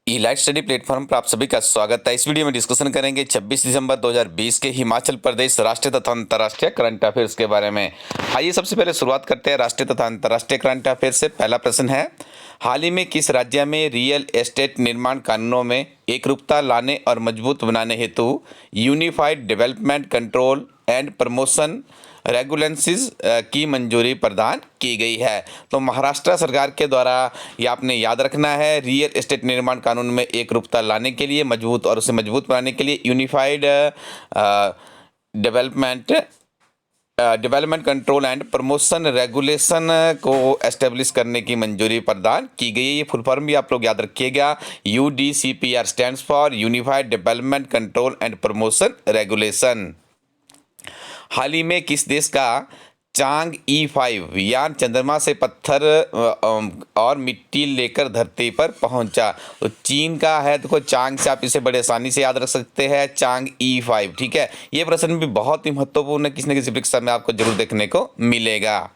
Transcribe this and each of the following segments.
ई-लाइट study platform पर आप सभी का स्वागत है। इस वीडियो में डिस्कशन करेंगे 26 दिसंबर 2020 के हिमाचल प्रदेश राष्ट्रीय तथा अंतर्राष्ट्रीय करंट अफेयर्स के बारे में। आइए सबसे पहले शुरुआत करते हैं राष्ट्रीय तथा अंतर्राष्ट्रीय करंट अफेयर्स से। पहला प्रश्न है, हाल ही में किस राज्य में रियल एस्टेट निर्माण कानूनों में एकरूपता लाने और मजबूत बनाने हेतु unified development control and promotion regulations की मंजूरी प्रदान की गई है? तो महाराष्ट्र सरकार के द्वारा ये आपने याद रखना है, रियल एस्टेट निर्माण कानून में एकरूपता लाने के लिए मजबूत और उसे मजबूत बनाने के लिए unified development control and promotion regulation को एस्टेब्लिश करने की मंजूरी प्रदान की गई है। ये फुल फॉर्म भी आप लोग याद रखिएगा। UDCPR stands for unified development control and promotion regulation. हाल ही में किस देश का चांग E5 यान चंद्रमा से पत्थर और मिट्टी लेकर धरती पर पहुंचा? तो चीन का है। देखो चांग से आप इसे बड़े आसानी से याद रख सकते हैं, चांग E5। ठीक है, ये प्रश्न भी बहुत ही महत्वपूर्ण है, किसी न किसी परीक्षा में आपको जरूर देखने को मिलेगा।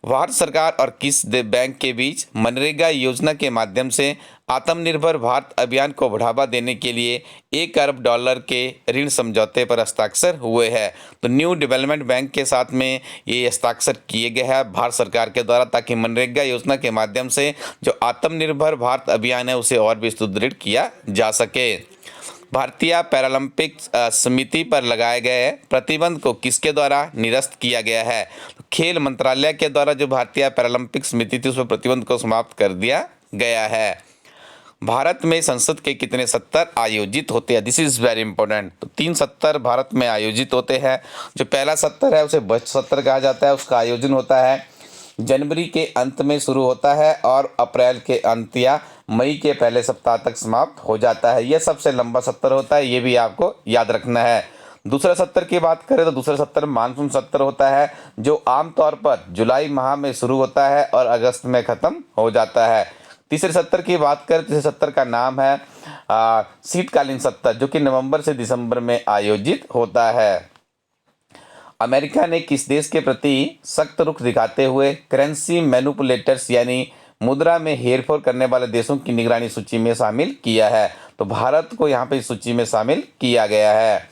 भारत सरकार और किस बैंक के बीच मनरेगा योजना के माध्यम से आत्मनिर्भर भारत अभियान को बढ़ावा देने के लिए $1 अरब के ऋण समझौते पर हस्ताक्षर हुए हैं? तो न्यू डेवलपमेंट बैंक के साथ में ये हस्ताक्षर किए गए हैं भारत सरकार के द्वारा, ताकि मनरेगा योजना के माध्यम से जो आत्मनिर्भर भारत अभियान है उसे और भी सुदृढ़ किया जा सके। भारतीय पैरालंपिक समिति पर लगाए गए प्रतिबंध को किसके द्वारा निरस्त किया गया है? खेल मंत्रालय के द्वारा जो भारतीय पैरालंपिक समिति थी उस पर प्रतिबंध को समाप्त कर दिया गया है। भारत में संसद के कितने सत्र आयोजित होते हैं? This is very important. तो 3 सत्र भारत में आयोजित होते हैं। जो पहला सत्र है उसे बजट सत्र कहा जाता है। उसका आयोजन होता है जनवरी के अंत में शुरू होता है और अप्रैल के अंत या मई के पहले सप्ताह तक समाप्त हो जाता है। यह सबसे लंबा सत्र होता है, ये भी आपको याद रखना है। दूसरा सत्र की बात करें तो दूसरा सत्र मानसून सत्र होता है, जो आमतौर पर जुलाई माह में शुरू होता है और अगस्त में खत्म हो जाता है। तीसरे सत्र की बात करें, तीसरे सत्र का नाम है शीतकालीन सत्र, जो कि नवंबर से दिसंबर में आयोजित होता है। अमेरिका ने किस देश के प्रति सख्त रुख दिखाते हुए करेंसी मैनिपुलेटर्स यानी मुद्रा में हेरफेर करने वाले देशों की निगरानी सूची में शामिल किया है? तो भारत को यहाँ पे इस सूची में शामिल किया गया है।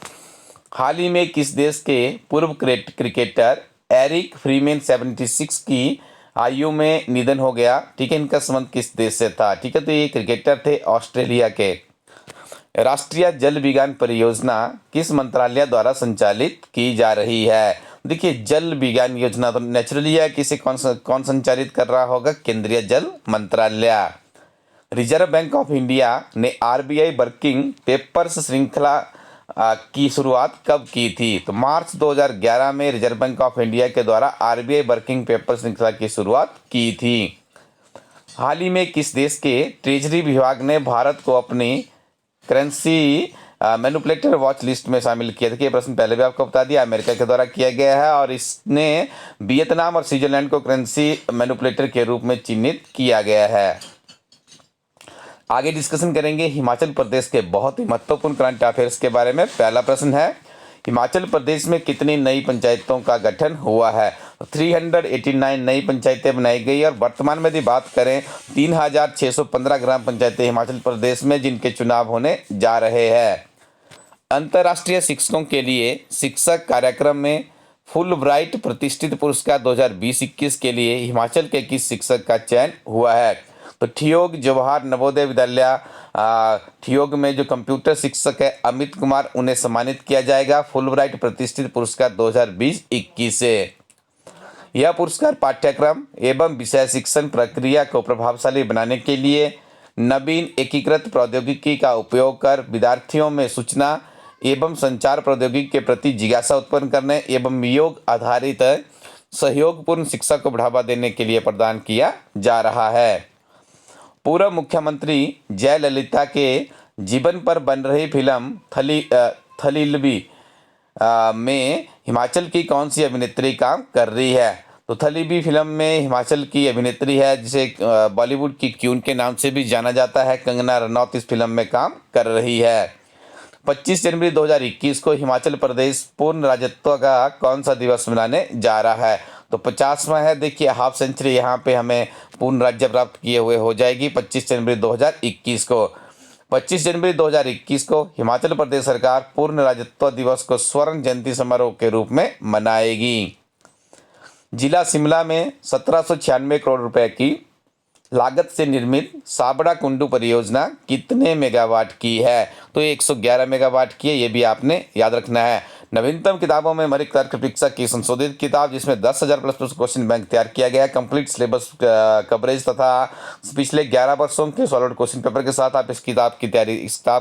हाल ही में किस देश के पूर्व क्रिकेटर एरिक फ्रीमैन 76 की आयु में निधन हो गया? ठीक है, इनका संबंध किस देश से था? ठीक है, तो ये क्रिकेटर थे ऑस्ट्रेलिया के। राष्ट्रीय जल विज्ञान परियोजना किस मंत्रालय द्वारा संचालित की जा रही है? देखिए, जल विज्ञान योजना तो नेचुरली है, किसे कौन संचालित कर रहा होगा? केंद्रीय जल मंत्रालय। रिजर्व बैंक ऑफ इंडिया ने RBI वर्किंग पेपर्स श्रृंखला की शुरुआत कब की थी? तो मार्च 2011 में रिजर्व बैंक ऑफ इंडिया के द्वारा RBI वर्किंग पेपर श्रृंखला की शुरुआत की थी। हाल ही में किस देश के ट्रेजरी विभाग ने भारत को अपनी करेंसी मैनिपुलेटर वॉच लिस्ट में शामिल किया था? कि ये प्रश्न पहले भी आपको बता दिया, अमेरिका के द्वारा किया गया है और इसने वियतनाम और स्विट्जरलैंड को करेंसी मैनिपुलेटर के रूप में चिन्हित किया गया है। आगे डिस्कशन करेंगे हिमाचल प्रदेश के बहुत ही महत्वपूर्ण करंट अफेयर्स के बारे में। पहला प्रश्न है, हिमाचल प्रदेश में कितनी नई पंचायतों का गठन हुआ है? 389 नई पंचायतें बनाई गई और वर्तमान में यदि बात करें 3615 ग्राम पंचायतें हिमाचल प्रदेश में जिनके चुनाव होने जा रहे हैं। अंतर्राष्ट्रीय शिक्षकों के लिए शिक्षक कार्यक्रम में फुल ब्राइट प्रतिष्ठित पुरस्कार 2020-21 के लिए हिमाचल के किस शिक्षक का चयन हुआ है? तो ठियोग जवाहर नवोदय विद्यालय ठियोग में जो कंप्यूटर शिक्षक है अमित कुमार, उन्हें सम्मानित किया जाएगा फुल ब्राइट प्रतिष्ठित पुरस्कार 2020-21 से। यह पुरस्कार पाठ्यक्रम एवं विषय शिक्षण प्रक्रिया को प्रभावशाली बनाने के लिए नवीन एकीकृत प्रौद्योगिकी का उपयोग कर विद्यार्थियों में सूचना एवं संचार प्रौद्योगिकी के प्रति जिज्ञासा उत्पन्न करने एवं योग आधारित सहयोगपूर्ण शिक्षा को बढ़ावा देने के लिए प्रदान किया जा रहा है। पूर्व मुख्यमंत्री जयललिता के जीवन पर बन रही फिल्म थलीलवी में हिमाचल की कौन सी अभिनेत्री काम कर रही है? तो थलीबी फिल्म में हिमाचल की अभिनेत्री है जिसे बॉलीवुड की क्वीन के नाम से भी जाना जाता है, कंगना रनौत इस फिल्म में काम कर रही है। 25 जनवरी 2021 को हिमाचल प्रदेश पूर्ण राज्यत्व का कौन सा दिवस मनाने जा रहा है? तो 50वां है। देखिए हाफ सेंचुरी यहाँ पे हमें पूर्ण राज्य प्राप्त किए हुए हो जाएगी 25 जनवरी 2021 को। 25 जनवरी 2021 को हिमाचल प्रदेश सरकार पूर्ण राज्यत्व दिवस को स्वर्ण जयंती समारोह के रूप में मनाएगी। जिला शिमला में 1796 करोड़ रुपए की लागत से निर्मित साबड़ा कुंडू परियोजना कितने मेगावाट की है? तो ये 111 मेगावाट की है, ये भी आपने याद रखना है। नवीनतम किताबों में मौलिक तर्क परीक्षा की संशोधित किताब जिसमें 10,000 प्लस क्वेश्चन बैंक तैयार किया गया है। कंप्लीट सिलेबस कवरेज तथा पिछले 11 वर्षों के सॉलिड क्वेश्चन पेपर के साथ आप इस किताब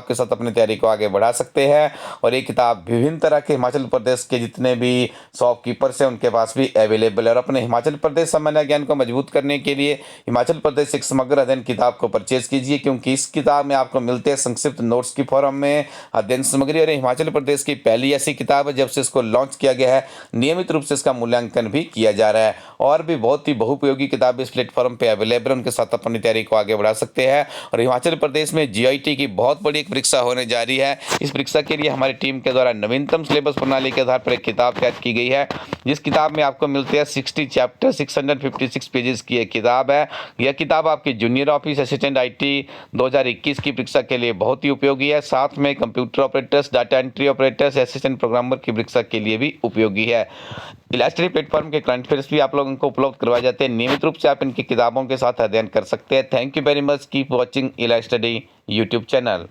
के साथ अपनी तैयारी को आगे बढ़ा सकते हैं। और ये किताब विभिन्न तरह के हिमाचल प्रदेश के जितने भी शॉपकीपर्स हैं उनके पास भी अवेलेबल है। और अपने हिमाचल प्रदेश सामान्य ज्ञान को मजबूत करने के लिए हिमाचल प्रदेश एक समग्र अध्ययन किताब को परचेज कीजिए, क्योंकि इस किताब में आपको मिलते हैं संक्षिप्त नोट्स की फॉर्म में अध्ययन सामग्री। और हिमाचल प्रदेश की पहली ऐसी किताब है जब से इसको लॉन्च किया गया है, नियमित रूप से इसका मूल्यांकन भी किया जा रहा है। और भी बहुत ही बहुपयोगी किताब इस प्लेटफॉर्म पे अवेलेबल है, उनके साथ अपनी तैयारी को आगे बढ़ा सकते हैं। और हिमाचल प्रदेश में जीआईटी की बहुत बड़ी एक परीक्षा होने जा रही है। इस परीक्षा के लिए हमारी टीम के द्वारा नवीनतम सिलेबस प्रणाली के आधार पर एक किताब तैयार की गई है, जिस किताब में आपको मिलते हैं 60 चैप्टर, 656 पेजेस की एक किताब है। यह किताब आपकी जूनियर ऑफिस असिस्टेंट आईटी 2021 की परीक्षा के लिए बहुत ही उपयोगी है। साथ में computer operators, data entry operators, assistant programmer की परीक्षा के लिए भी उपयोगी है। इलास्ट्री प्लेटफॉर्म के करंट अफेयर्स भी आप लोगों को उपलब्ध करवाए जाते हैं। नियमित रूप से आप इनकी किताबों के साथ अध्ययन कर सकते हैं। Thank you very much, keep watching इला स्टडी यूट्यूब चैनल।